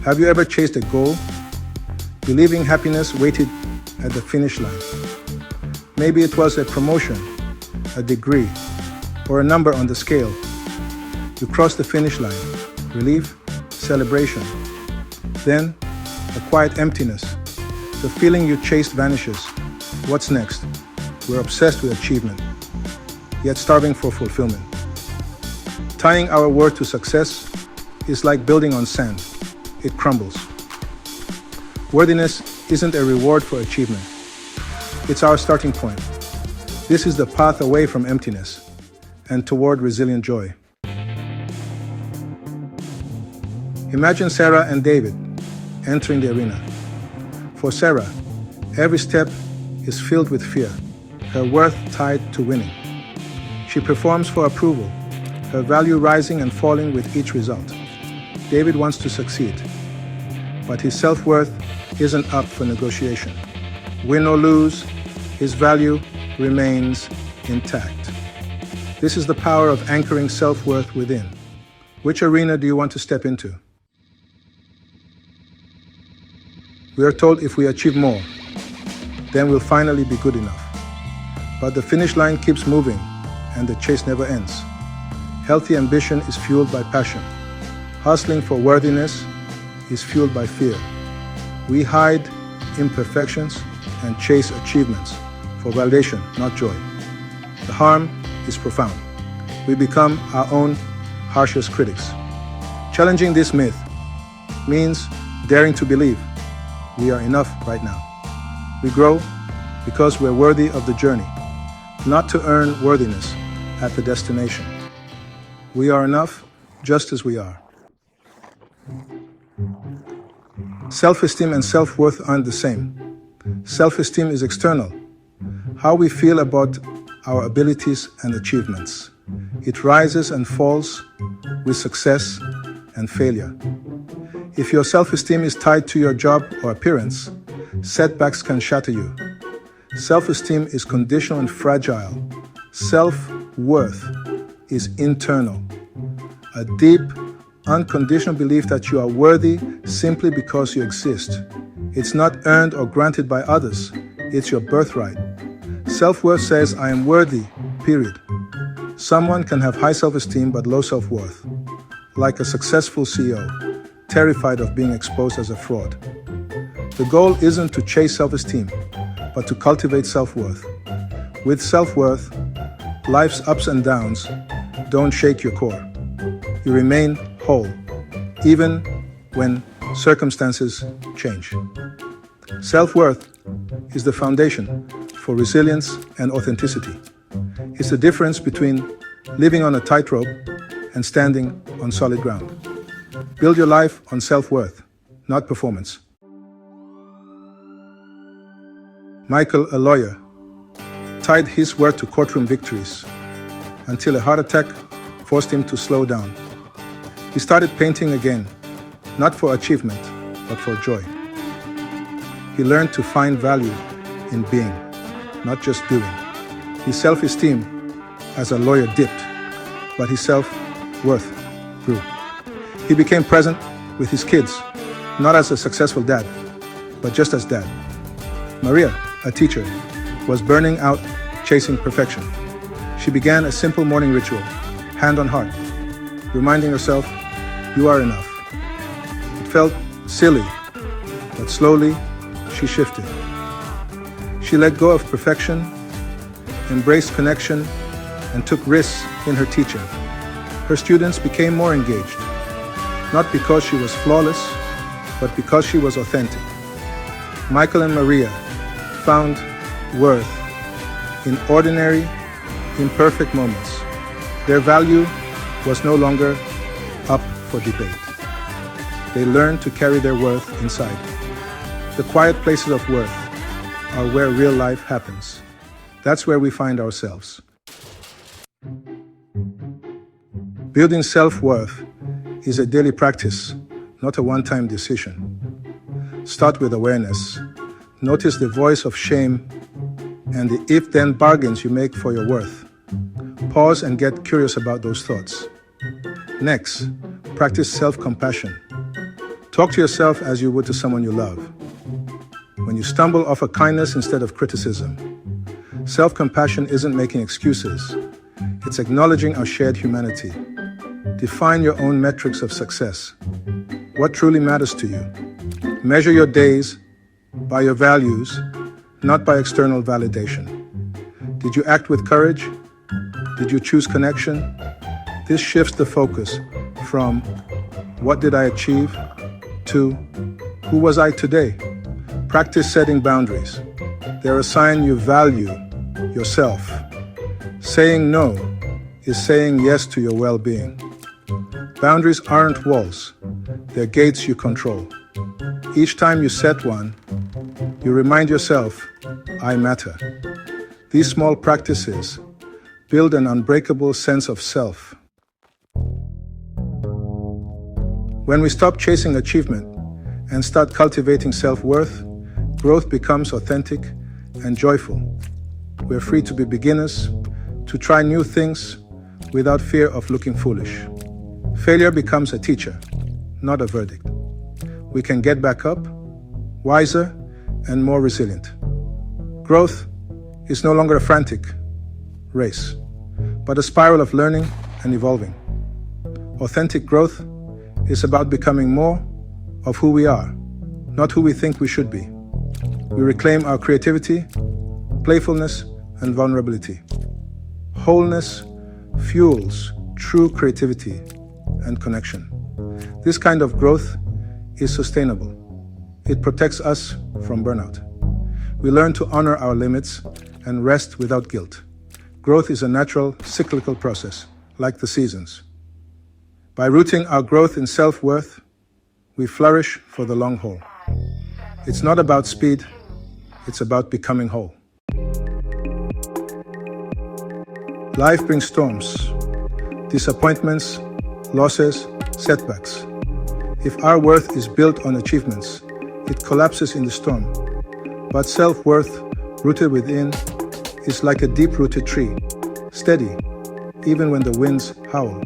Have you ever chased a goal, believing happiness waited at the finish line? Maybe it was a promotion, a degree, or a number on the scale. You cross the finish line, relief, celebration. Then, a quiet emptiness. The feeling you chased vanishes. What's next? We're obsessed with achievement, yet starving for fulfillment. Tying our worth to success is like building on sand. It crumbles. Worthiness isn't a reward for achievement. It's our starting point. This is the path away from emptiness and toward resilient joy. Imagine Sarah and David entering the arena. For Sarah, every step is filled with fear, her worth tied to winning. She performs for approval, her value rising and falling with each result. David wants to succeed, but his self-worth isn't up for negotiation. Win or lose, his value remains intact. This is the power of anchoring self-worth within. Which arena do you want to step into? We are told if we achieve more, then we'll finally be good enough. But the finish line keeps moving, and the chase never ends. Healthy ambition is fueled by passion. Hustling for worthiness is fueled by fear. We hide imperfections and chase achievements for validation, not joy. The harm is profound. We become our own harshest critics. Challenging this myth means daring to believe we are enough right now. We grow because we're worthy of the journey, not to earn worthiness at the destination. We are enough just as we are. Self-esteem and self-worth aren't the same. Self-esteem is external, how we feel about our abilities and achievements. It rises and falls with success and failure. If your self-esteem is tied to your job or appearance, setbacks can shatter you. Self-esteem is conditional and fragile. Self-worth is internal. A deep, unconditional belief that you are worthy simply because you exist. It's not earned or granted by others. It's your birthright. Self-worth says, I am worthy, period. Someone can have high self-esteem but low self-worth, like a successful CEO, terrified of being exposed as a fraud. The goal isn't to chase self-esteem, but to cultivate self-worth. With self-worth, life's ups and downs don't shake your core. You remain whole, even when circumstances change. Self-worth is the foundation for resilience and authenticity. It's the difference between living on a tightrope and standing on solid ground. Build your life on self-worth, not performance. Michael, a lawyer, tied his worth to courtroom victories until a heart attack forced him to slow down. He started painting again, not for achievement, but for joy. He learned to find value in being, not just doing. His self-esteem as a lawyer dipped, but his self-worth grew. He became present with his kids, not as a successful dad, but just as dad. Maria, a teacher, was burning out chasing perfection. She began a simple morning ritual, hand on heart, reminding herself, you are enough. It felt silly, but slowly she shifted. She let go of perfection, embraced connection, and took risks in her teaching. Her students became more engaged, not because she was flawless, but because she was authentic. Michael and Maria found worth in ordinary, imperfect moments. Their value was no longer up for debate. They learned to carry their worth inside. The quiet places of worth are where real life happens. That's where we find ourselves. Building self-worth is a daily practice, not a one-time decision. Start with awareness. Notice the voice of shame and the if-then bargains you make for your worth. Pause and get curious about those thoughts. Next, practice self-compassion. Talk to yourself as you would to someone you love. When you stumble, offer kindness instead of criticism. Self-compassion isn't making excuses. It's acknowledging our shared humanity. Define your own metrics of success. What truly matters to you? Measure your days by your values, not by external validation. Did you act with courage? Did you choose connection? This shifts the focus from what did I achieve to who was I today? Practice setting boundaries. They're a sign you value yourself. Saying no is saying yes to your well-being. Boundaries aren't walls, they're gates you control. Each time you set one, you remind yourself, I matter. These small practices build an unbreakable sense of self. When we stop chasing achievement and start cultivating self-worth, growth becomes authentic and joyful. We're free to be beginners, to try new things without fear of looking foolish. Failure becomes a teacher, not a verdict. We can get back up, wiser and more resilient. Growth is no longer a frantic race, but a spiral of learning and evolving. Authentic growth is about becoming more of who we are, not who we think we should be. We reclaim our creativity, playfulness, and vulnerability. Wholeness fuels true creativity and connection. This kind of growth is sustainable. It protects us from burnout. We learn to honor our limits and rest without guilt. Growth is a natural, cyclical process, like the seasons. By rooting our growth in self-worth, we flourish for the long haul. It's not about speed, it's about becoming whole. Life brings storms, disappointments, losses, setbacks. If our worth is built on achievements, it collapses in the storm. But self-worth, rooted within, is like a deep-rooted tree, steady, even when the winds howl.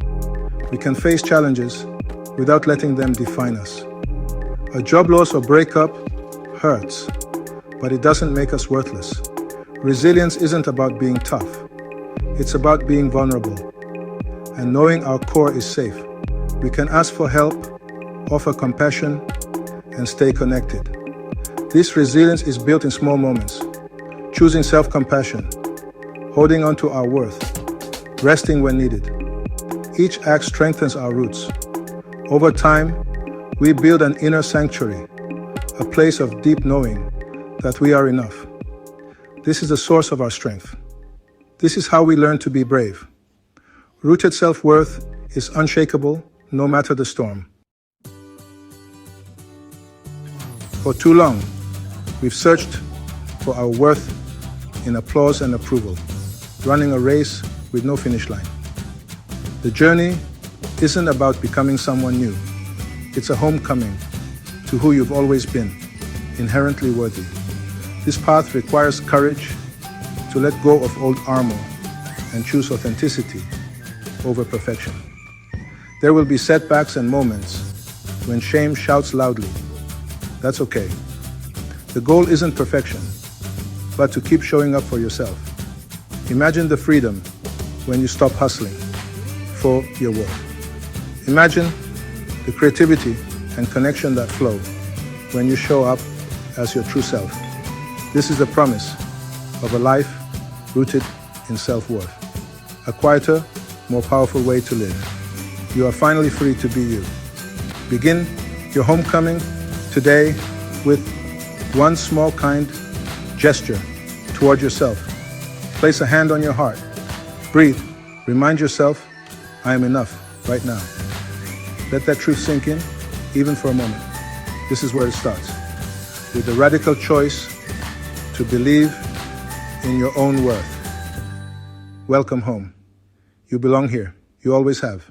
We can face challenges without letting them define us. A job loss or breakup hurts, but it doesn't make us worthless. Resilience isn't about being tough. It's about being vulnerable and knowing our core is safe. We can ask for help, offer compassion, and stay connected. This resilience is built in small moments, choosing self-compassion, holding on to our worth, resting when needed. Each act strengthens our roots. Over time, we build an inner sanctuary, a place of deep knowing that we are enough. This is the source of our strength. This is how we learn to be brave. Rooted self-worth is unshakable, no matter the storm. For too long, we've searched for our worth in applause and approval, running a race with no finish line. The journey isn't about becoming someone new. It's a homecoming to who you've always been, inherently worthy. This path requires courage to let go of old armor and choose authenticity over perfection. There will be setbacks and moments when shame shouts loudly. That's okay. The goal isn't perfection, but to keep showing up for yourself. Imagine the freedom when you stop hustling for your worth. Imagine the creativity and connection that flow when you show up as your true self. This is the promise of a life rooted in self-worth. A quieter, more powerful way to live. You are finally free to be you. Begin your homecoming today with one small kind gesture toward yourself. Place a hand on your heart. Breathe. Remind yourself, I am enough right now. Let that truth sink in, even for a moment. This is where it starts. With the radical choice to believe in your own worth. Welcome home. You belong here. You always have.